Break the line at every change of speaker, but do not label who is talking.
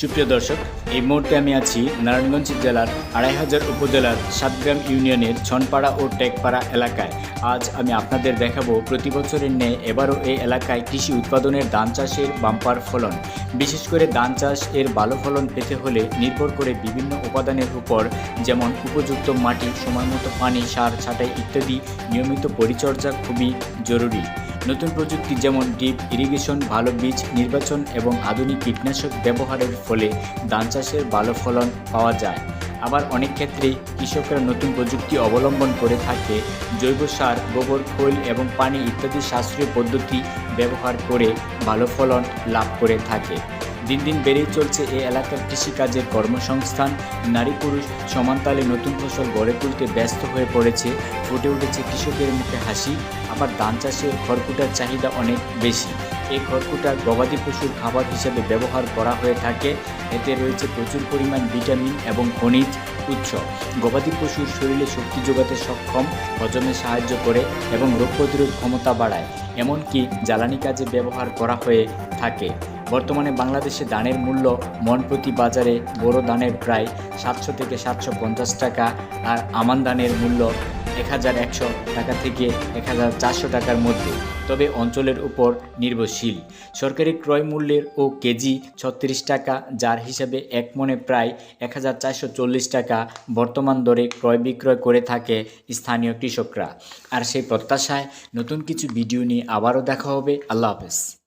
সুপ্রিয় দর্শক, এই মুহূর্তে আমি আছি নারায়ণগঞ্জ জেলার ২৫০০ উপজেলার সাতগ্রাম ইউনিয়নের ছনপাড়া ও টেকপাড়া এলাকায়। আজ আমি আপনাদের দেখাবো প্রতি বছরের ন্যায় এবারও এই এলাকায় কৃষি উৎপাদনের ধান চাষের বাম্পার ফলন। বিশেষ করে ধান চাষ এর ভালো ফলন পেতে হলে নির্ভর করে বিভিন্ন উপাদানের উপর, যেমন উপযুক্ত মাটি, সময়মতো পানি, সার ছাঁটাই ইত্যাদি নিয়মিত পরিচর্যা খুবই জরুরি। নতুন প্রযুক্তি যেমন ডিপ ইরিগেশন, ভালো বীজ নির্বাচন এবং আধুনিক কীটনাশক ব্যবহারের ফলে ধান চাষের ভালো ফলন পাওয়া যায়। আবার অনেক ক্ষেত্রেই কৃষকরা নতুন প্রযুক্তি অবলম্বন করে থাকে, জৈব সার, গোবর, খৈল এবং পানি ইত্যাদি সাশ্রয়ী পদ্ধতি ব্যবহার করে ভালো ফলন লাভ করে থাকে। দিন দিন বেড়েই চলছে এই এলাকার কৃষিকাজের কর্মসংস্থান। নারী পুরুষ সমানতালে নতুন ফসল গড়ে তুলতে ব্যস্ত হয়ে পড়েছে। ফুটে উঠেছে কৃষকের মুখে হাসি। আবার ধান চাষের খড়কুটার চাহিদা অনেক বেশি। এই খড়কুটা গবাদি পশুর খাবার হিসেবে ব্যবহার করা হয়ে থাকে। এতে রয়েছে প্রচুর পরিমাণ ভিটামিন এবং খনিজ উৎস। গবাদি পশুর শরীরে শক্তি যোগাতে সক্ষম, হজমে সাহায্য করে এবং রোগ প্রতিরোধ ক্ষমতা বাড়ায়। এমনকি জ্বালানি কাজে ব্যবহার করা হয়ে থাকে। বর্তমানে বাংলাদেশে ধানের মূল্য মন প্রতি বাজারে বোরো ধানের প্রায় ৭০০ থেকে ৭৫০ টাকা, আর আমান ধানের মূল্য ১১০০ টাকা থেকে ১৪০০ টাকার মধ্যে, তবে অঞ্চলের উপর নির্ভরশীল। সরকারি ক্রয় মূল্যের ও কেজি ৩৬ টাকা, যার হিসাবে এক মনে প্রায় ১৪৪০ টাকা বর্তমান দরে ক্রয় বিক্রয় করে থাকে স্থানীয় কৃষকরা। আর সেই প্রত্যাশায় নতুন কিছু ভিডিও নিয়ে আবারও দেখা হবে। আল্লাহ হাফেজ।